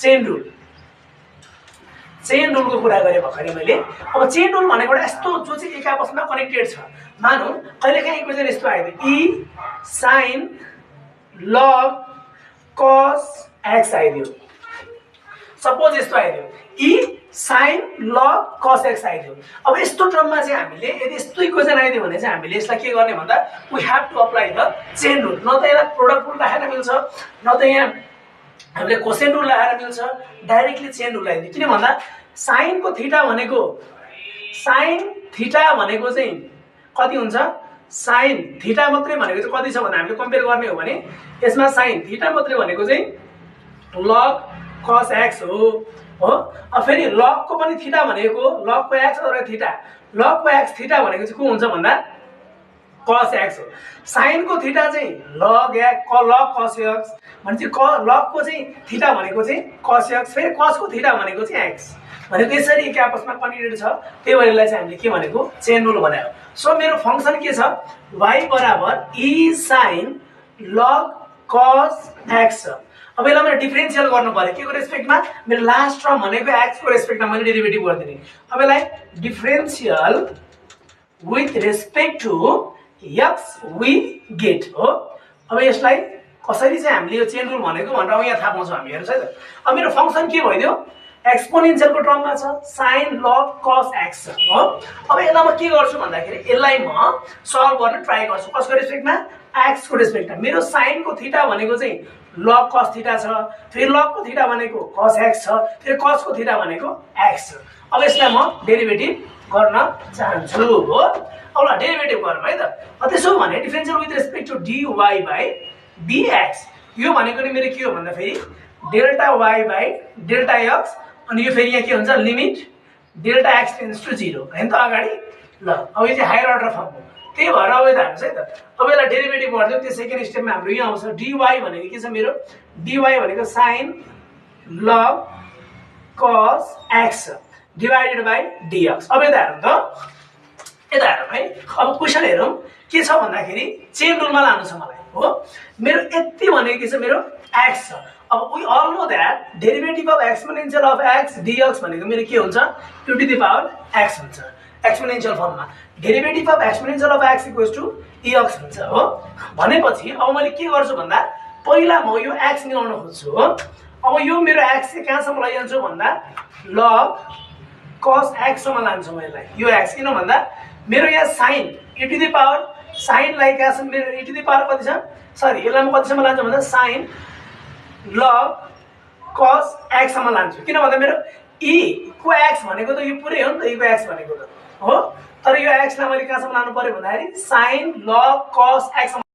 Chain rule को कुरा गरेँ भर्खरै मैले। अब चेन रुल भनेको एउटा यस्तो जो चाहिँ एक आपसमा कनेक्टेड छ। मानौँ कहिलेकाहीँ इक्वेसन यस्तो आयो ई साइन लग कस एक्स आइदियो, सपोज यस्तो आइदियो ई साइन लग कस एक्स आइदियो। अब यस्तो टर्ममा चाहिँ हामीले यदि यस्तो इक्वेसन आइदियो भने चाहिँ हामीले यसलाई के गर्ने भन्दा we have to apply the chain rule. न त यसलाई प्रोडक्ट रुल राखेर मिल्छ, न त यहाँ हामीले कोसेन रुल लगाएर मिल्छ, डाइरेक्टली चेन रुल लगाइदियो। किन भन्दा साइनको थीटा भनेको चाहिँ कति हुन्छ, साइन थीटा मात्रै भनेको चाहिँ कति छ भन्दा हामीले कम्पेयर गर्ने हो भने यसमा साइन थीटा मात्रै भनेको चाहिँ लग कस एक्स हो। अब फेरि लगको पनि थीटा भनेको लगको एक्स अथवा थीटा, लगको एक्स थीटा भनेको चाहिँ को हुन्छ भन्दा कस एक्स हो। साइनको थीटा चाहिँ लग कस एक्स भनेपछि लगको चाहिँ थीटा भनेको चाहिँ कस एक्स, फेरि कसको थीटा भनेको चाहिँ एक्स भनेको यसरी एक आपसमा कनेक्टेड छ। त्यही भएर यसलाई चाहिँ हामीले के भनेको चेन रुल बनायो। सो मेरो फंक्सन के छ, y बराबर ई साइन लग कस एक्स छ। अब यसलाई मैले डिफरेन्शियल गर्नु पर्यो के को रेस्पेक्टमा, मेरो लास्ट टर्म भनेको एक्स को रेस्पेक्टमा मैले डेरिभेटिभ गरिदिने। अब यसलाई differential with respect to x we get हो। अब यसलाई कसरी चाहिँ हामीले यो चेन रुल भनेको भनेर अब यहाँ थाहा पाउँछौँ हामी। हेर्नुहोस् है त, अब मेरो फंक्सन के भइदियो, एक्सपोनेन्शियलको टर्ममा छ साइन लग कस एक्स हो। अब यसलाई म के गर्छु भन्दाखेरि यसलाई म सल्भ गर्न ट्राई गर्छु कसको रेस्पेक्टमा, एक्स को रेस्पेक्टमा। मेरो साइनको थीटा भनेको चाहिँ लग कस थीटा छ, फेरि लगको थीटा भनेको कस एक्स छ, फेरि कसको थीटा भनेको एक्स छ। अब यसलाई म डेरिभेटिभ गर्न चाहन्छु हो। अब ल डेरिभेटिभ गरौँ है त। त्यसो भने differential with respect to dy by dx, यो भनेको नि मेरो के हो भन्दा फेरि delta y by delta x, अनि यो फेरि यहाँ के हुन्छ limit delta x tends to 0 हैन त अगाडि। ल अब यो चाहिँ हायर अर्डर फर्म हो। त्यही भएर अब यता हेर्नुहोस् है त, अब यसलाई डेरिभेटिभ गर्दियो त्यो सेकेन्ड स्टेपमा हाम्रो यो आउँछ dy भनेको के छ, मेरो dy भनेको साइन लग कस एक्स डिवाइडेड बाई dx। अब यता हेरौँ त, यता हेरौँ है। अब क्वेसन हेरौँ के छ भन्दाखेरि चेन रुलमा लानु छ मलाई हो। मेरो यति भनेको के छ, मेरो एक्स छ। अब we all know that derivative of exponential of x dx भनेको मेरो के हुन्छ, two to the power x हुन्छ एक्सपोनेन्शियल फर्ममा। Derivative of exponential of x equals to ex हुन्छ हो। भनेपछि अब मैले के गर्छु भन्दा पहिला म यो एक्स निकाल्न खोज्छु हो। अब यो मेरो एक्स चाहिँ कहाँसम्म लैजान्छु भन्दा लग कस एक्स सम्म लान्छु म यसलाई, यो एक्स। किन भन्दा मेरो यहाँ sign e to the power साइनलाई कहाँसम्म मेरो e टु द पावर कति छ, सरी यसलाई म कतिसम्म लान्छु भन्दा साइन लग कस एक्स सम्म लान्छु। किन भन्दा मेरो e को एक्स भनेको त यो पुरै हो नि त, e को एक्स भनेको त हो। तर यो एक्सलाई मैले कहाँसम्म लानु पर्यो भन्दाखेरि साइन लग कस एक्स